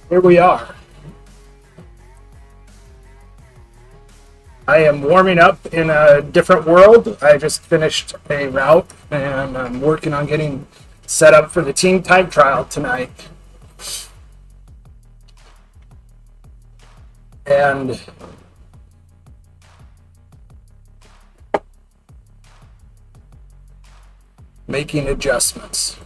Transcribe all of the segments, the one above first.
Here we are. I am warming up in a different world. I just finished a route and I'm working on getting set up for the team time trial tonight. And making adjustments.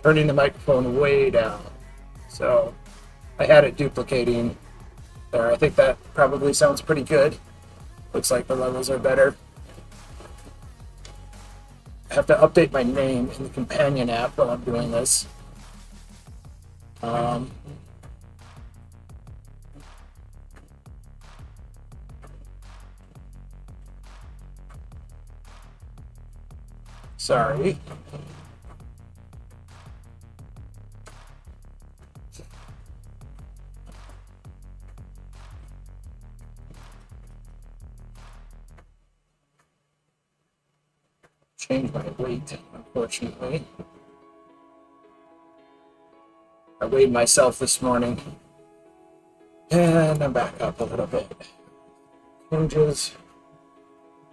Turning the microphone way down. So I had it duplicating there. I think that probably sounds pretty good. Looks like the levels are better. I have to update my name in the companion app while I'm doing this. Sorry. Change my weight, unfortunately. I weighed myself this morning. And I'm back up a little bit. Changes.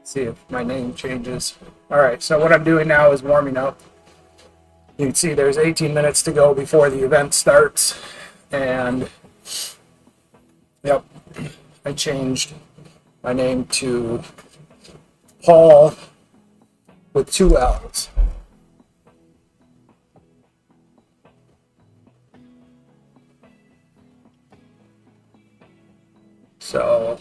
See if my name changes. Alright, so what I'm doing now is warming up. You can see there's 18 minutes to go before the event starts. And yep, I changed my name to Paul with 2 L's. So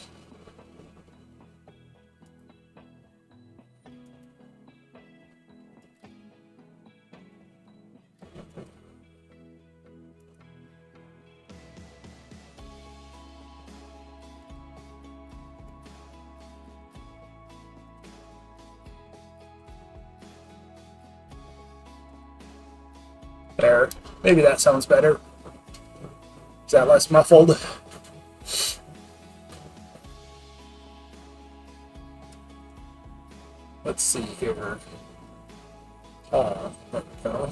there. Maybe that sounds better. Is that less muffled? Let's see here. There we go.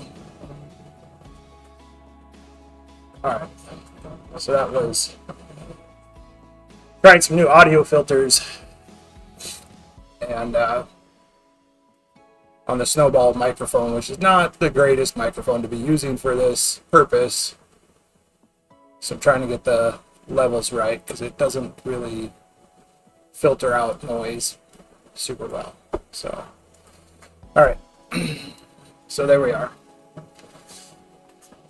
Alright. So that was trying some new audio filters. And on the Snowball microphone, which is not the greatest microphone to be using for this purpose. So I'm trying to get the levels right because it doesn't really filter out noise super well. So, all right. So there we are.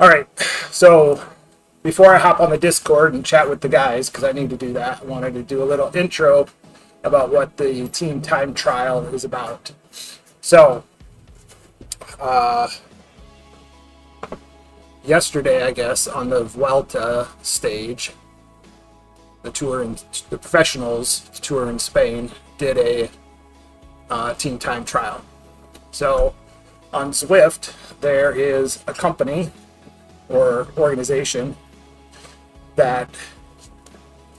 All right. So before I hop on the Discord and chat with the guys, because I need to do that, I wanted to do a little intro about what the team time trial is about. So, yesterday, I guess, on the Vuelta stage, the professionals tour in Spain did a team time trial. So, on Zwift, there is a company or organization that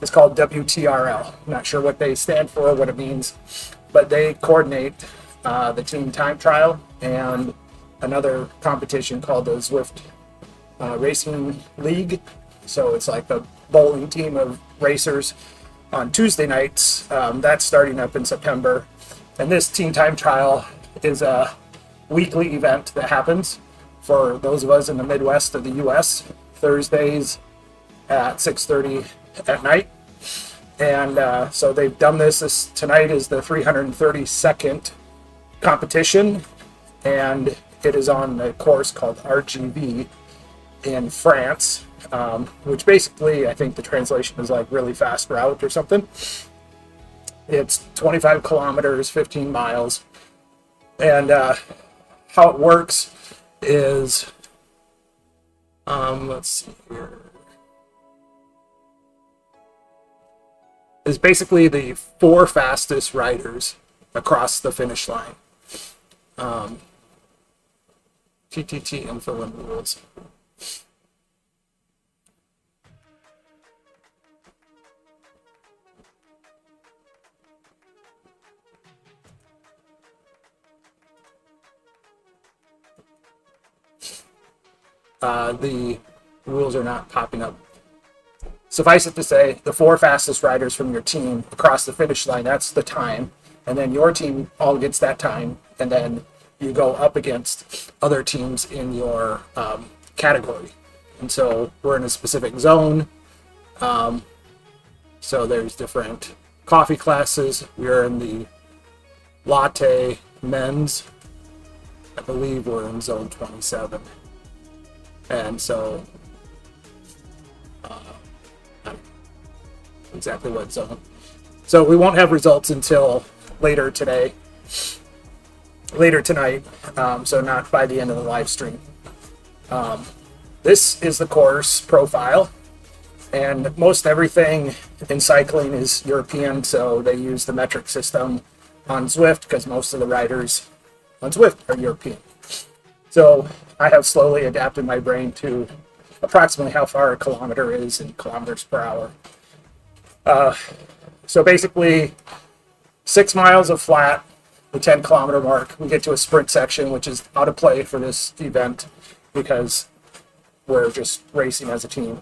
is called WTRL. I'm not sure what they stand for, what it means, but they coordinate the team time trial and another competition called the Zwift Racing League. So it's like the bowling team of racers on Tuesday nights. That's starting up in September. And this team time trial is a weekly event that happens for those of us in the Midwest of the U.S. Thursdays at 6:30 at night. And so they've done this. Tonight is the 332nd competition, and it is on a course called R.G.V. in France, which basically, I think the translation is like really fast route or something. It's 25 kilometers, 15 miles. And how it works is Let's see here. Is basically the 4 fastest riders across the finish line. TTT info and rules. The rules are not popping up. Suffice it to say, the 4 fastest riders from your team across the finish line, that's the time. And then your team all gets that time. And then you go up against other teams in your category. And so we're in a specific zone. So there's different coffee classes. We're in the latte men's. I believe we're in zone 27. And so exactly what zone. So we won't have results until later tonight, so not by the end of the live stream. This is the course profile, and most everything in cycling is European, so they use the metric system on Zwift because most of the riders on Zwift are European. So I have slowly adapted my brain to approximately how far a kilometer is in kilometers per hour. So basically 6 miles of flat, the 10-kilometer mark. We get to a sprint section, which is out of play for this event because we're just racing as a team.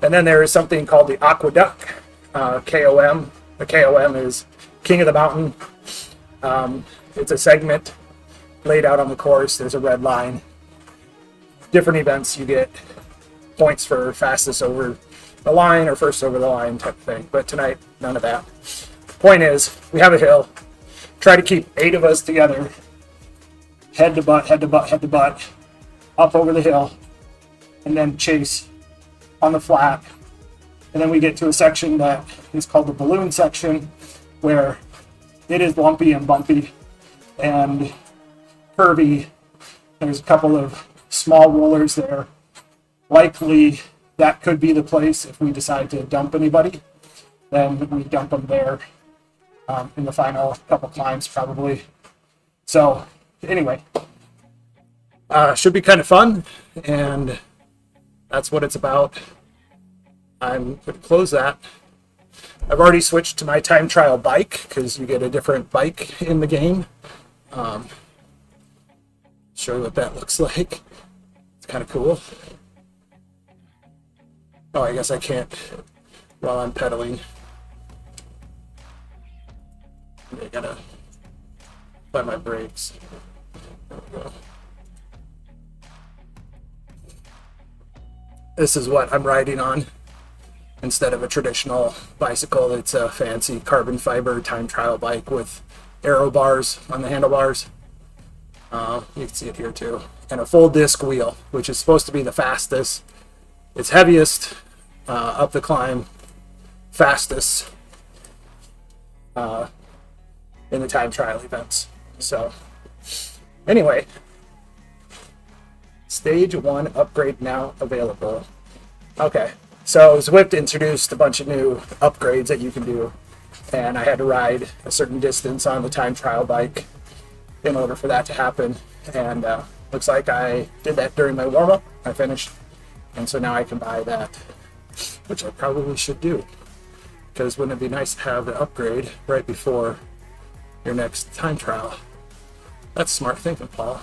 And then there is something called the aqueduct, KOM. The KOM is King of the Mountain. It's a segment laid out on the course. There's a red line. Different events, you get points for fastest over the line or first over the line type of thing. But tonight, none of that. Point is, we have a hill. Try to keep 8 of us together. Head to butt, head to butt, head to butt. Up over the hill. And then chase on the flat. And then we get to a section that is called the balloon section, where it is lumpy and bumpy and curvy. There's a couple of small rollers there. Likely that could be the place if we decide to dump anybody. Then we dump them there in the final couple climbs probably. So anyway, should be kind of fun, and that's what it's about. I'm going to close that. I've already switched to my time trial bike because you get a different bike in the game. Show you what that looks like. It's kind of cool. Oh, I guess I can't while I'm pedaling. I gotta find my brakes. There we go. This is what I'm riding on. Instead of a traditional bicycle, it's a fancy carbon fiber time trial bike with aero bars on the handlebars. You can see it here too. And a full disc wheel, which is supposed to be the fastest. It's heaviest up the climb, fastest in the time trial events. So anyway, stage 1 upgrade now available. Okay, so Zwift introduced a bunch of new upgrades that you can do, and I had to ride a certain distance on the time trial bike in order for that to happen. And looks like I did that during my warm-up. I finished, and so now I can buy that, which I probably should do, because wouldn't it be nice to have the upgrade right before your next time trial? That's smart thinking, Paul.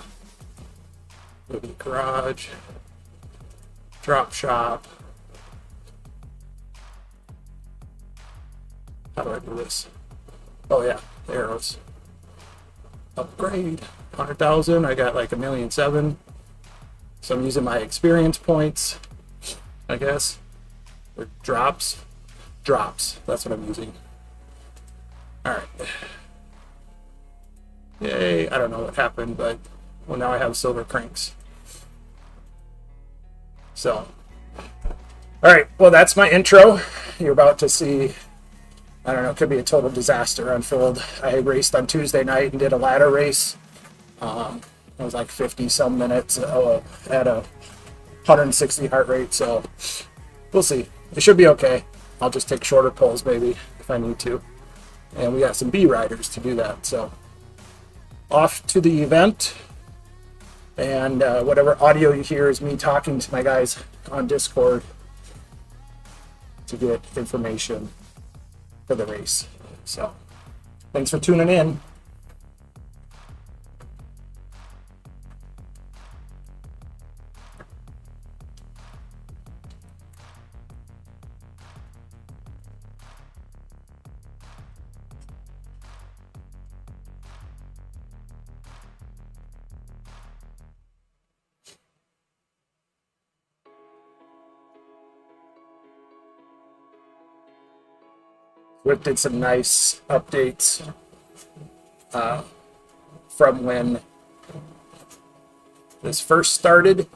Go to the garage, drop shop. How do I do this? Oh yeah, the arrows. Upgrade, 100,000. I got like 1,700,000. So I'm using my experience points, I guess. Or drops. Drops. That's what I'm using. Alright. Yay. I don't know what happened, but well, now I have silver cranks. So. Alright. Well, that's my intro. You're about to see, I don't know, it could be a total disaster unfold. I raced on Tuesday night and did a ladder race. It was like 50 some minutes at a 160 heart rate, so we'll see. It should be okay. I'll just take shorter pulls maybe if I need to. And we got some B riders to do that, so off to the event. And whatever audio you hear is me talking to my guys on Discord to get information for the race. So thanks for tuning in. Zwift did some nice updates from when this first started.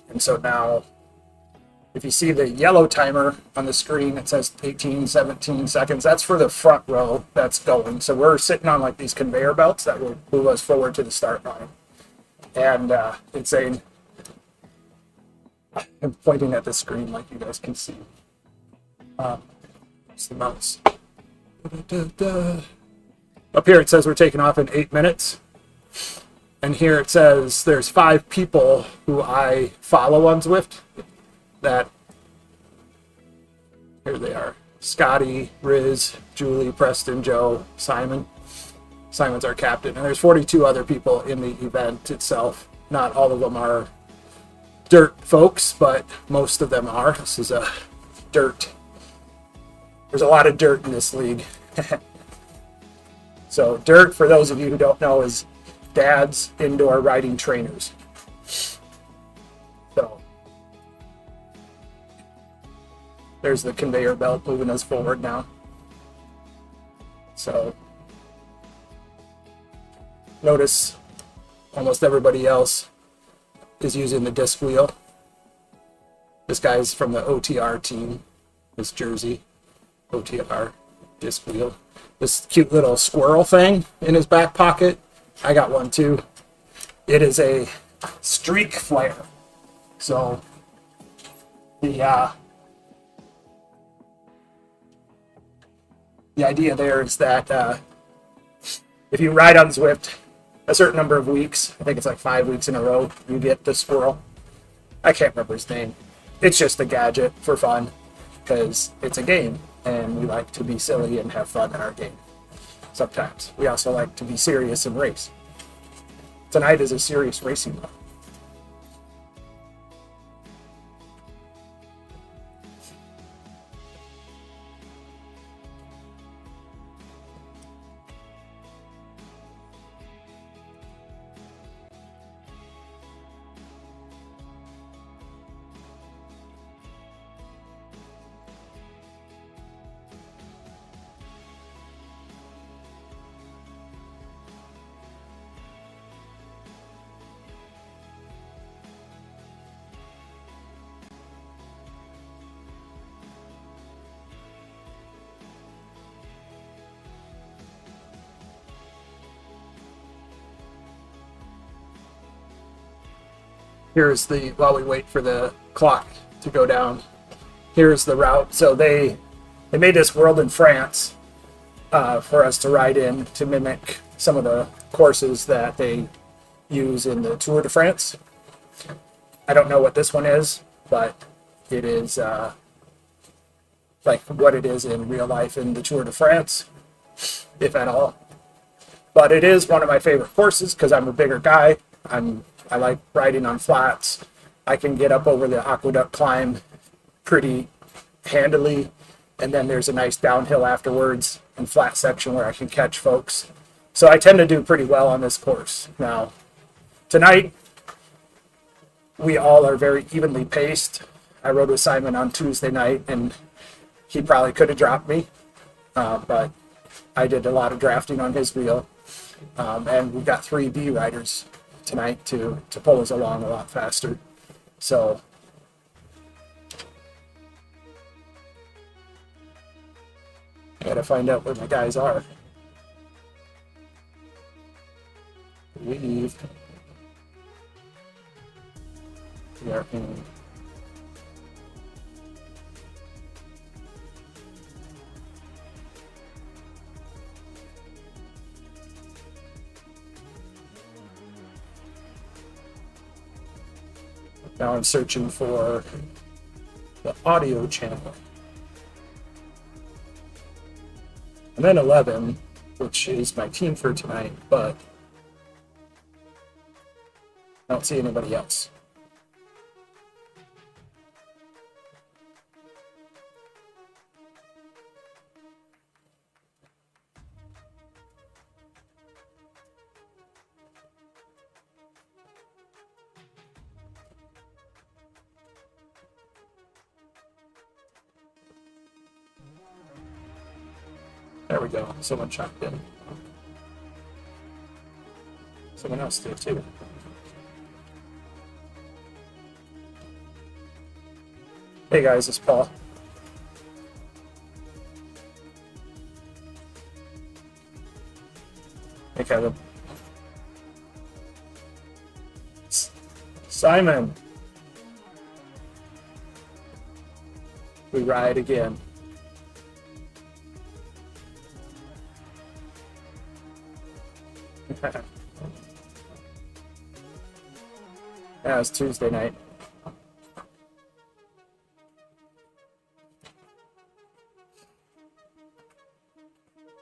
And so now, if you see the yellow timer on the screen, it says 18, 17 seconds. That's for the front row that's going. So we're sitting on like these conveyor belts that will move us forward to the start line. And it's saying, I'm pointing at the screen like you guys can see. It's the mouse. Up here it says we're taking off in 8 minutes. And here it says there's 5 people who I follow on Zwift that, here they are. Scotty, Riz, Julie, Preston, Joe, Simon. Simon's our captain. And there's 42 other people in the event itself. Not all of them are dirt folks, but most of them are. This is a dirt. There's a lot of dirt in this league. So dirt, for those of you who don't know, is dad's indoor riding trainers. So there's the conveyor belt moving us forward now. So notice almost everybody else is using the disc wheel. This guy's from the OTR team, this jersey. OTR disc wheel. This cute little squirrel thing in his back pocket. I got one too. It is a streak flare. So the idea there is that if you ride on Zwift a certain number of weeks, I think it's like 5 weeks in a row, you get the squirrel. I can't remember his name. It's just a gadget for fun because it's a game. And we like to be silly and have fun in our game. Sometimes. We also like to be serious and race. Tonight is a serious racing one. Here's the, while we wait for the clock to go down, here's the route. So they made this World in France for us to ride in to mimic some of the courses that they use in the Tour de France. I don't know what this one is, but it is like what it is in real life in the Tour de France, if at all. But it is one of my favorite courses because I'm a bigger guy. I like riding on flats. I can get up over the aqueduct climb pretty handily, and then there's a nice downhill afterwards and flat section where I can catch folks. So I tend to do pretty well on this course. Now, tonight, we all are very evenly paced. I rode with Simon on Tuesday night, and he probably could have dropped me, but I did a lot of drafting on his wheel, and we've got 3 B riders tonight to pull us along a lot faster. So I gotta find out where my guys are. We are in. Now I'm searching for the audio channel. I'm in 11, which is my team for tonight, but I don't see anybody else. There we go. Someone chimed in. Someone else did too. Hey guys, it's Paul. Hey Kevin. Simon. We ride again. Yeah, it's Tuesday night.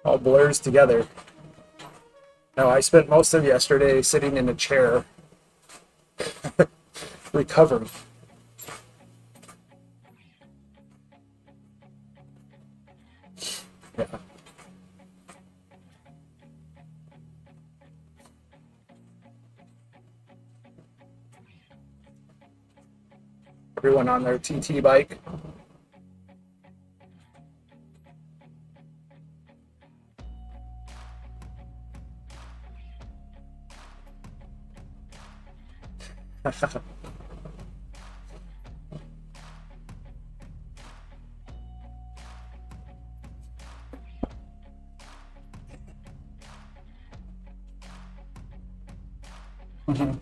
All blurs together. No, I spent most of yesterday sitting in a chair recovering. Yeah. Everyone on their TT bike. Mm-hmm.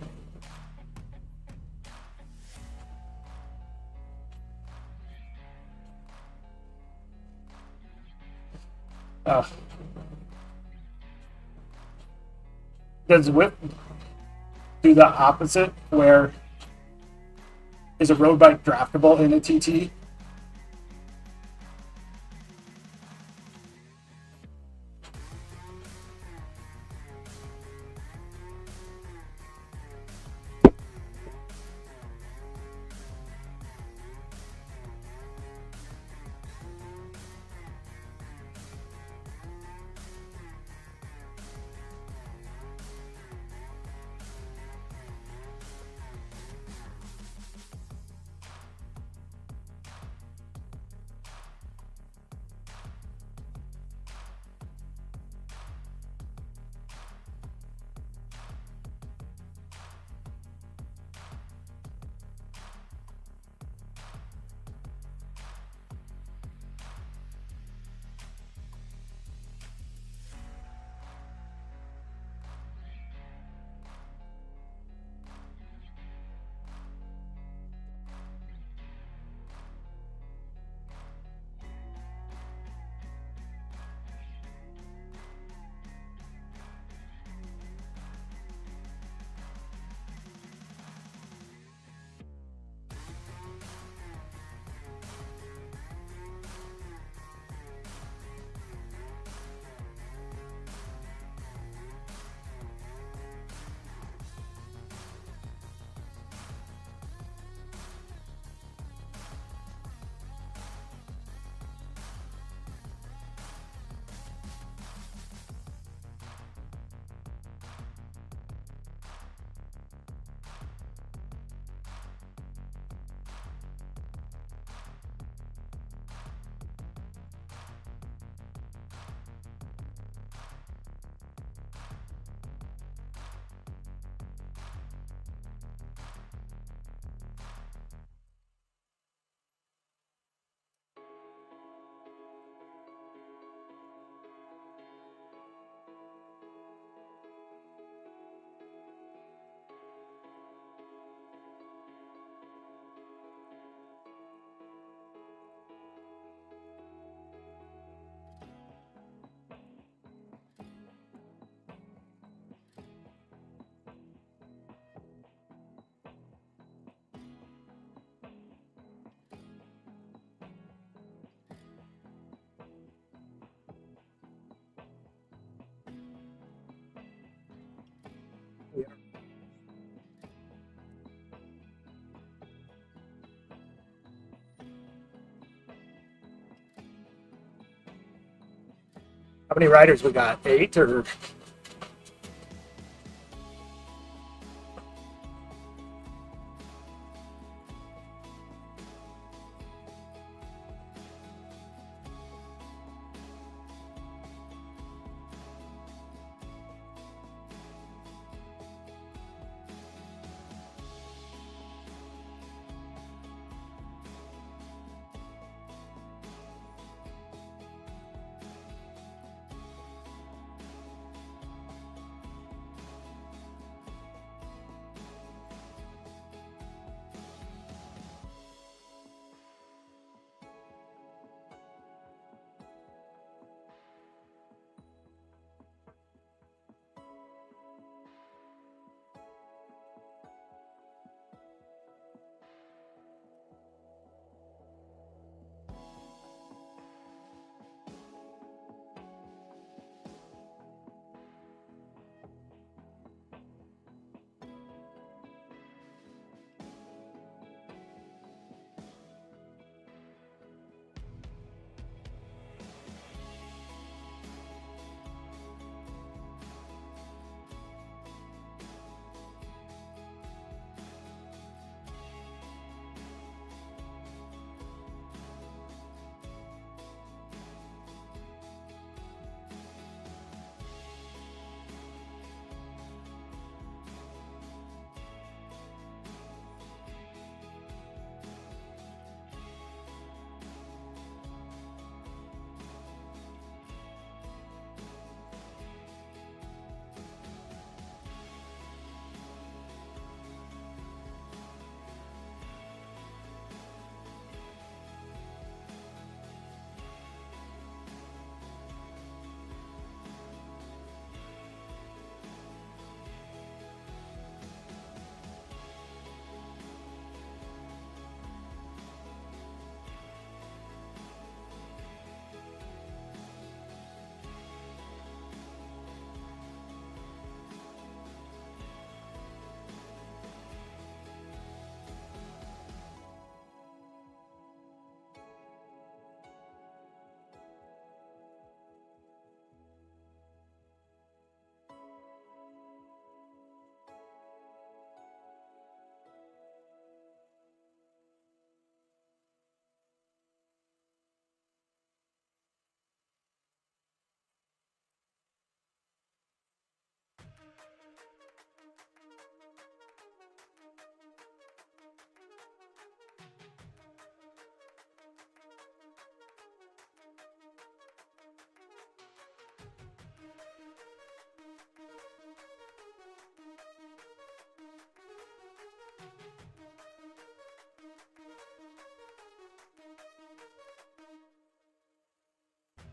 Does Zwift do the opposite, where is a road bike draftable in a TT? How many riders we got? 8 or?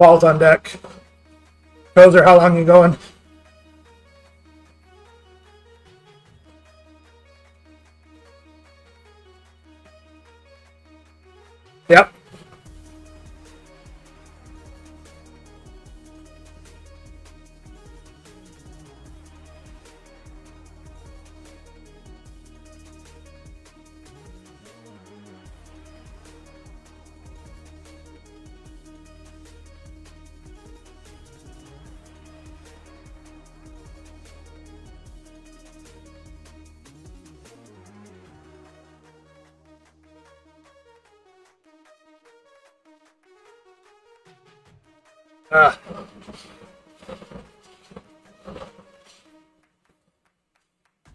Paul's on deck. Gozer, how long you going? Yep.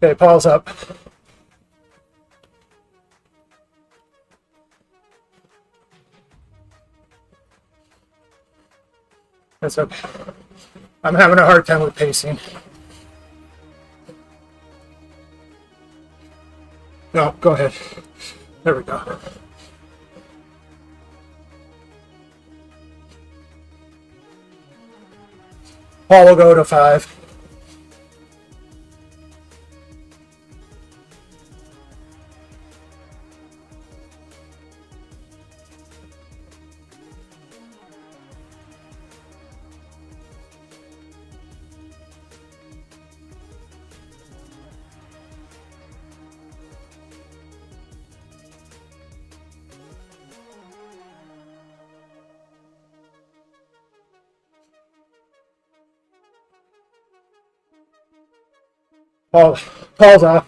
Okay, Paul's up. That's okay. I'm having a hard time with pacing. No, go ahead. There we go. Paul will go to 5. Paul's off.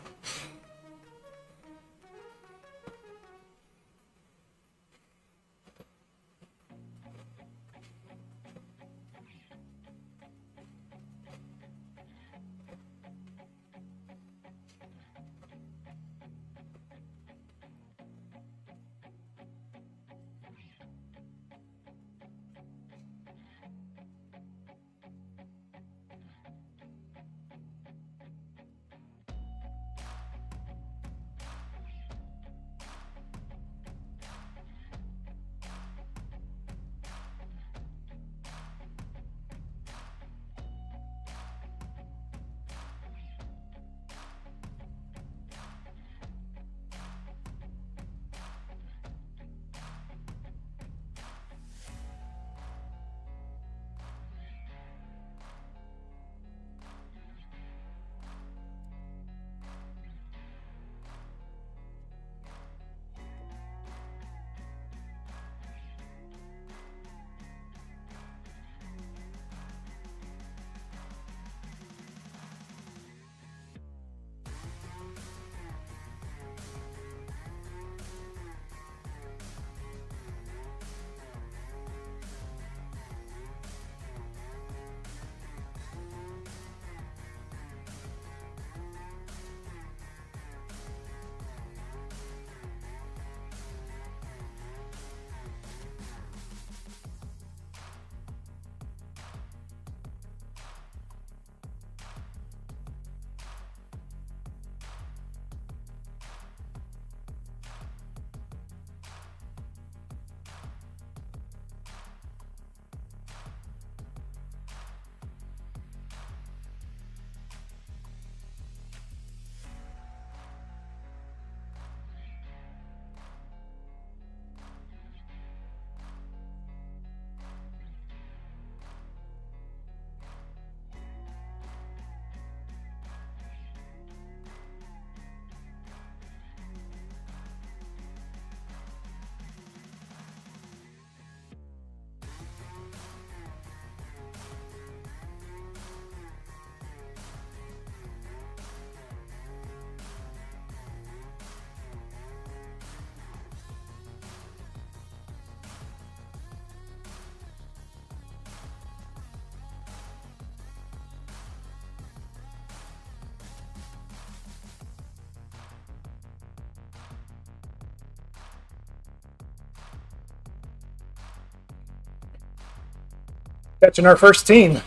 Catching our first team.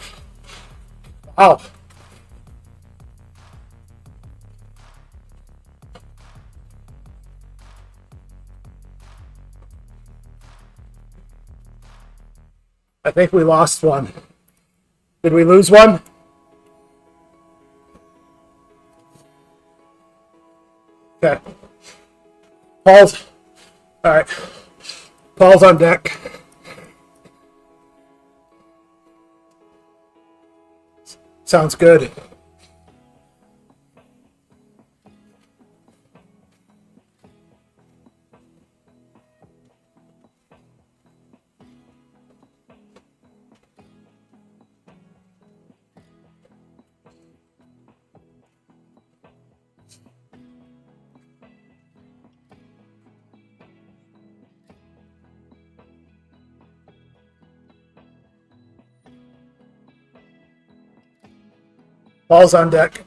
Wow. I think we lost one. Did we lose one? Okay. Paul's. All right. Paul's on deck. Sounds good. Paul's on deck.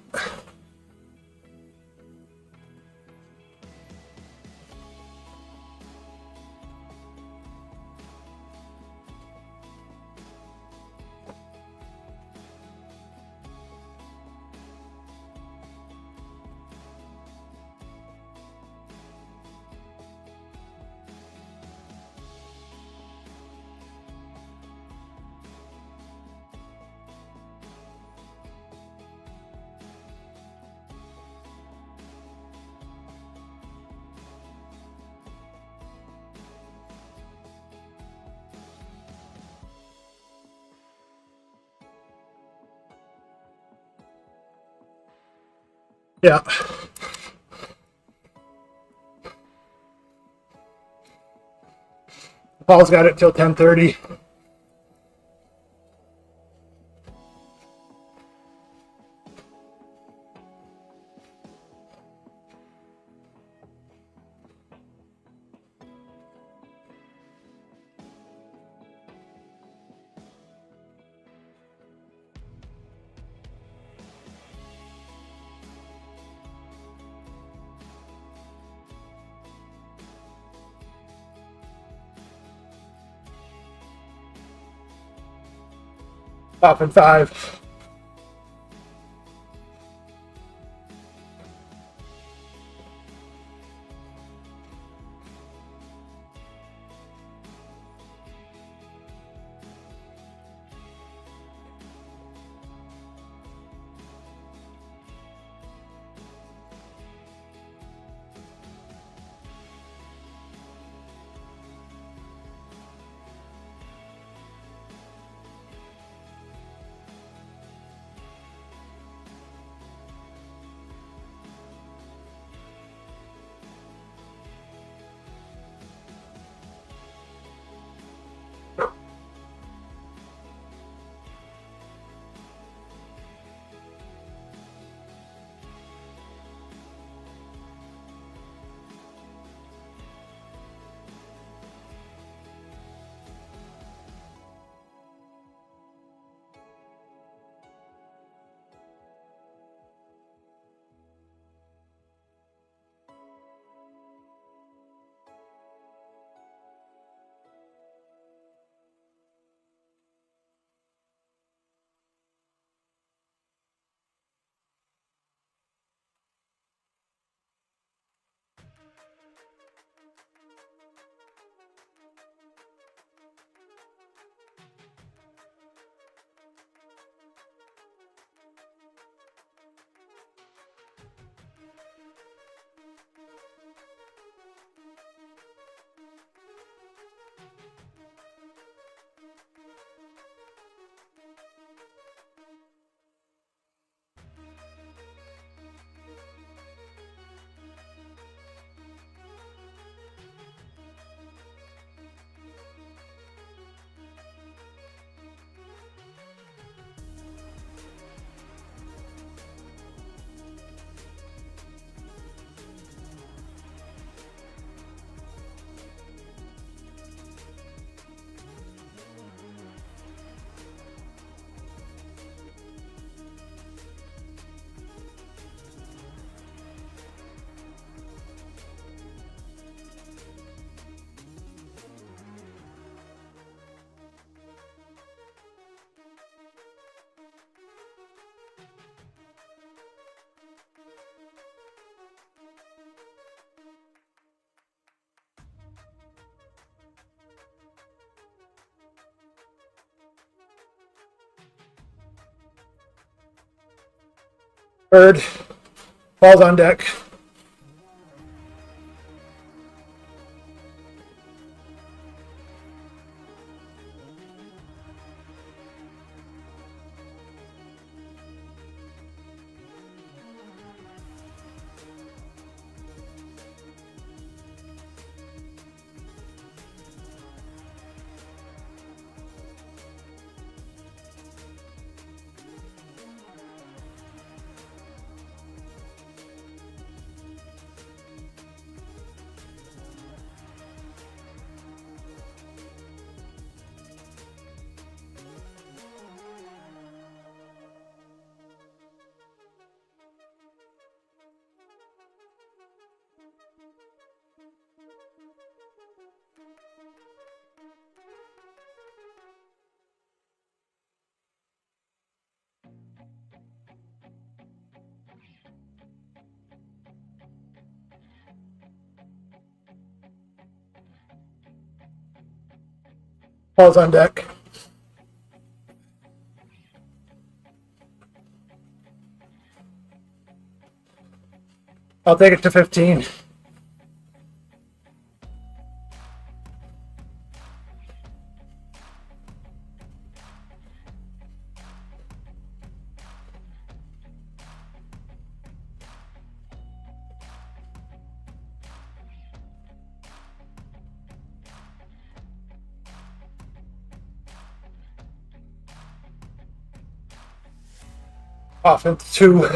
Yeah. Paul's got it till 10:30. Off in 5. Bird. Ball's on deck. Ball's on deck. I'll take it to 15. Off into 2.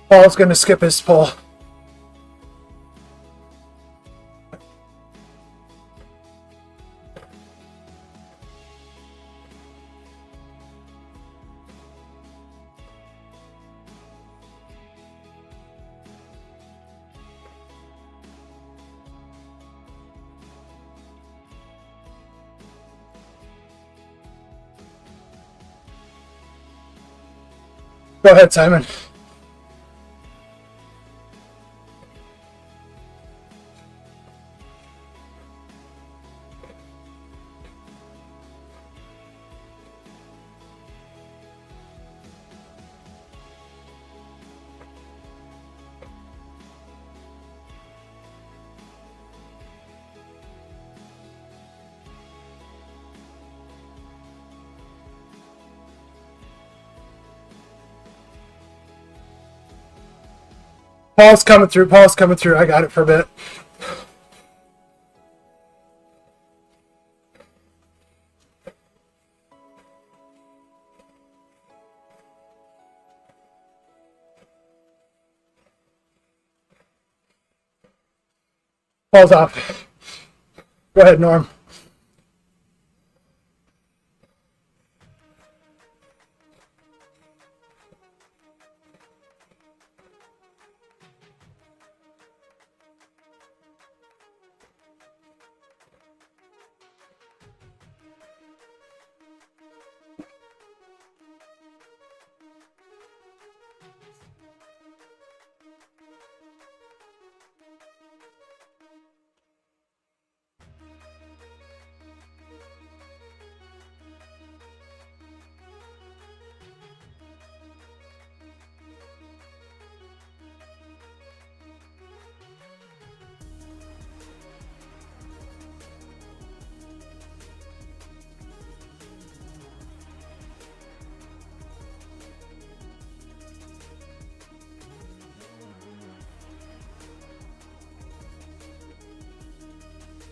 Paul's going to skip his pull. Go ahead, Simon. Paul's coming through. Paul's coming through. I got it for a bit. Paul's off. Go ahead, Norm.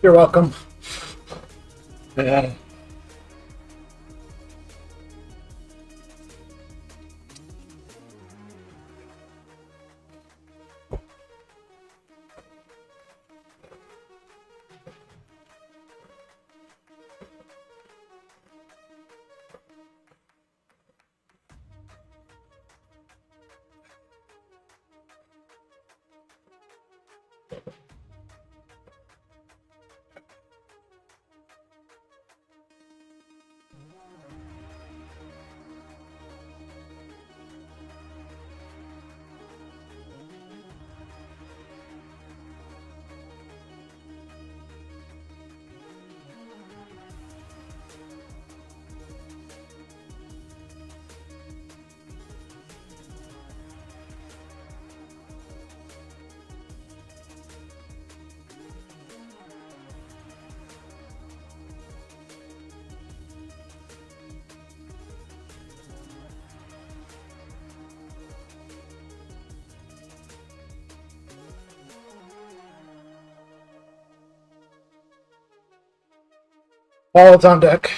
You're welcome. Yeah. Paul, it's on deck.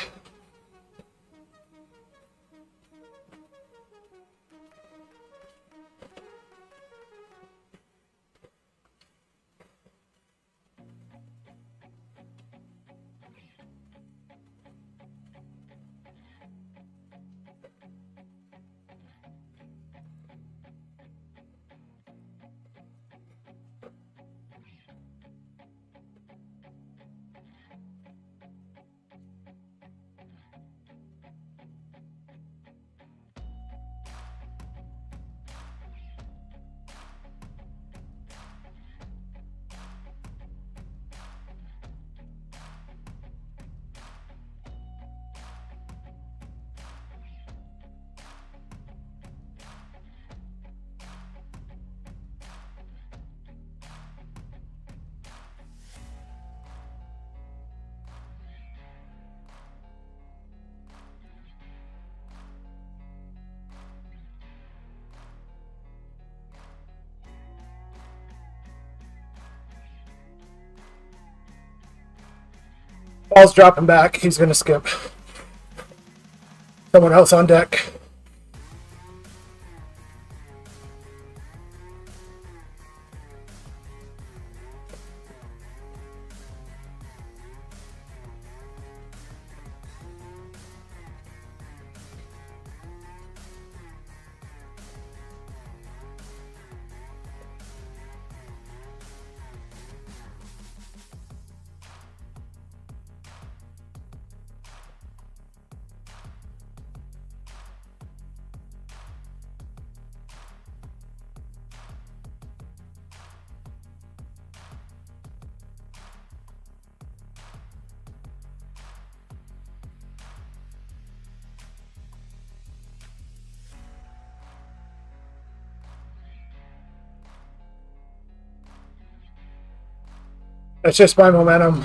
Paul's dropping back. He's going to skip. Someone else on deck. That's just my momentum.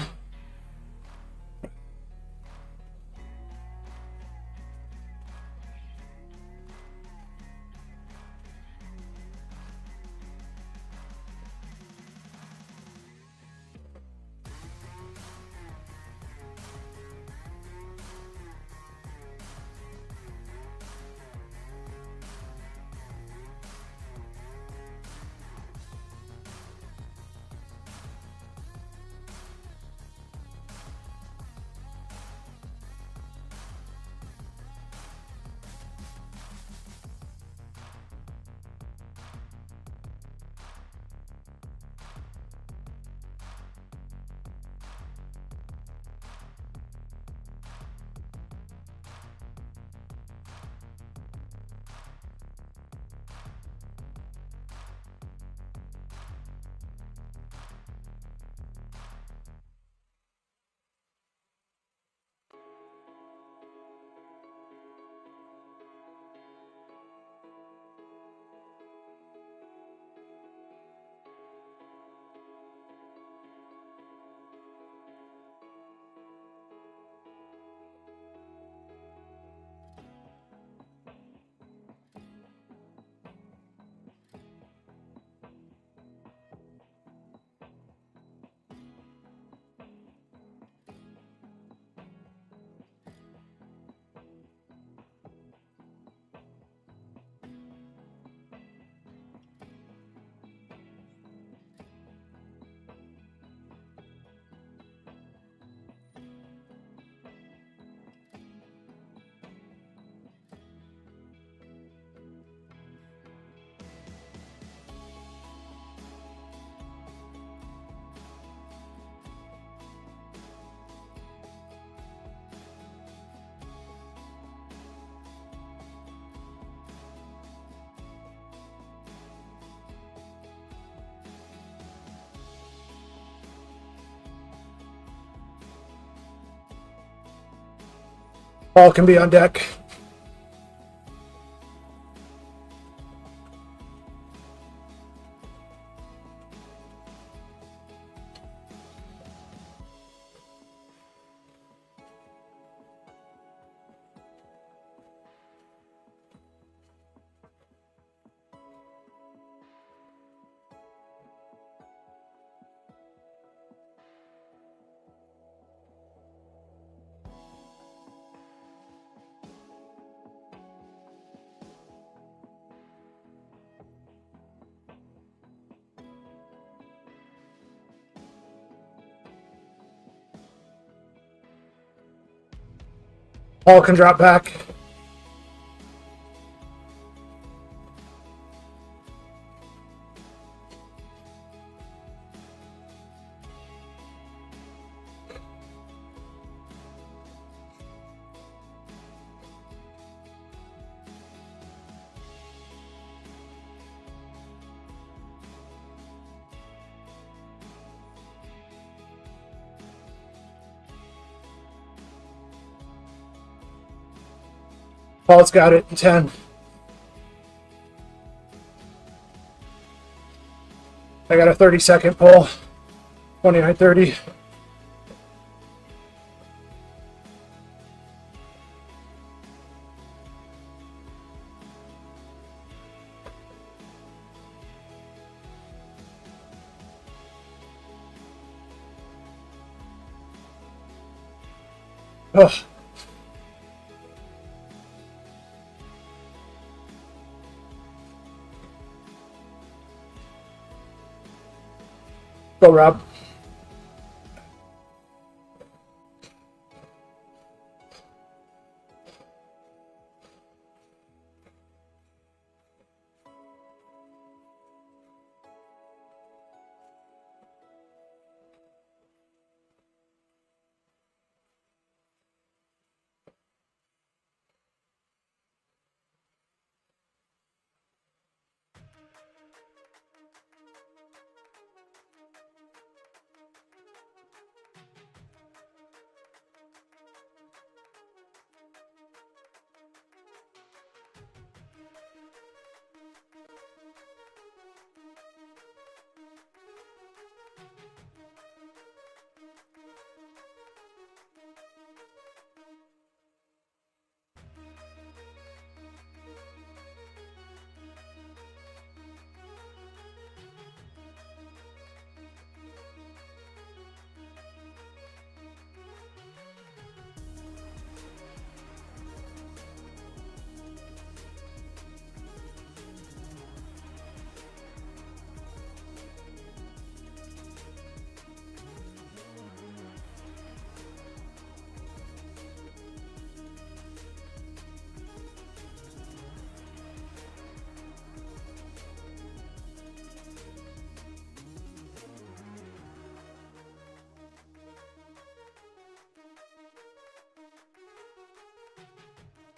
Paul can be on deck. Paul can drop back. Paul's got it in 10. I got a 30-second pull. 29:30. Ugh. Go, Rob.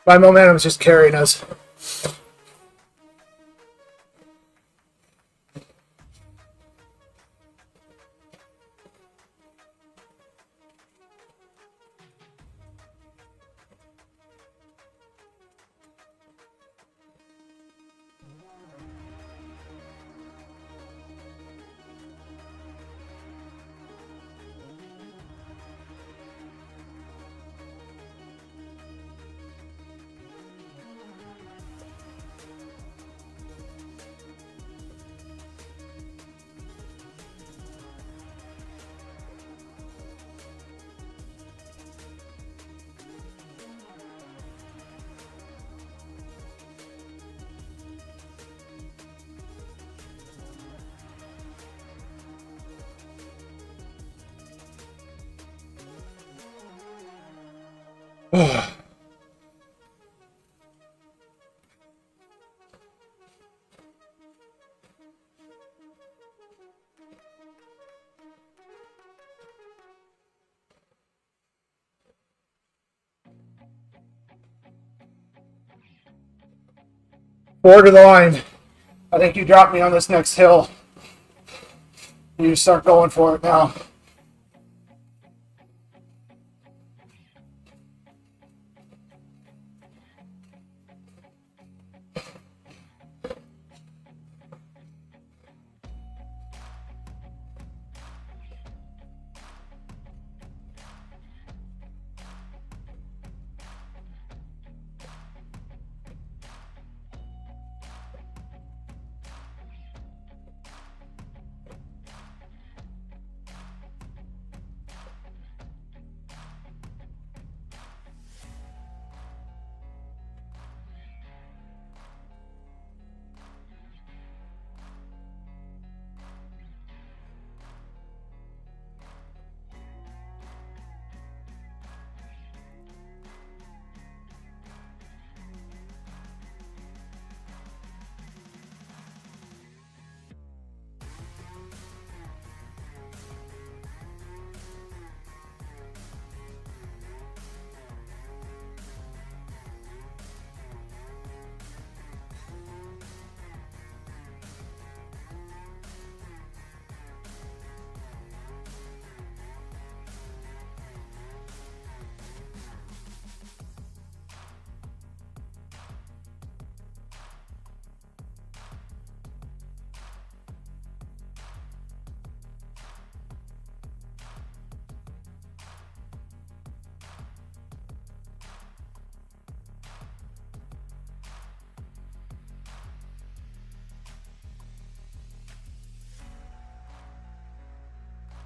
My momentum's just carrying us. Forward to the line. I think you dropped me on this next hill. You start going for it now.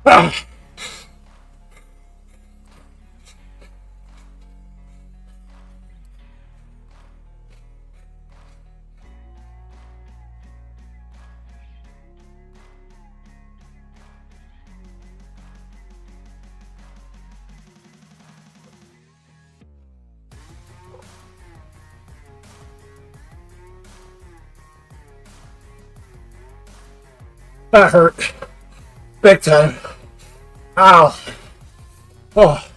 Ah. That hurt. Big time. Ow. Oh.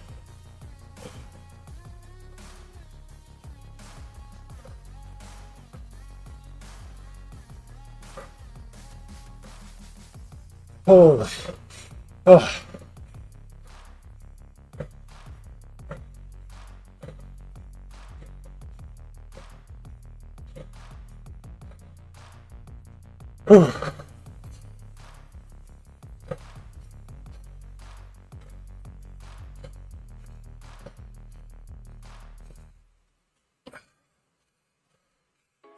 Holy. Oh. Oh.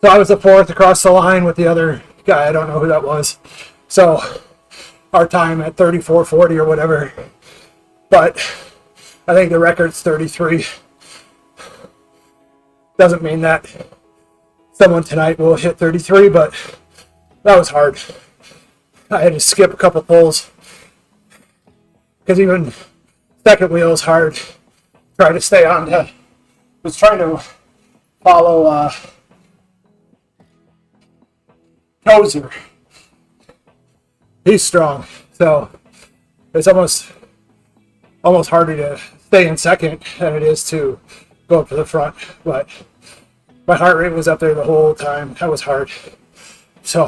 So I was the fourth across the line with the other guy. I don't know who that was. So our time at 34:40 or whatever. But I think the record's 33. Doesn't mean that someone tonight will hit 33, but that was hard. I had to skip a couple pulls because even second wheel is hard. Try to stay on to, was trying to follow Tozer. He's strong, so it's almost harder to stay in second than it is to go up to the front. But my heart rate was up there the whole time. That was hard. So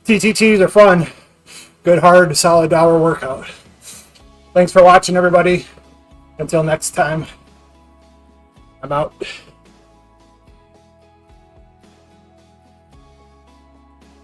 TTTs are fun. Good, hard, solid hour workout. Thanks for watching, everybody. Until next time, I'm out.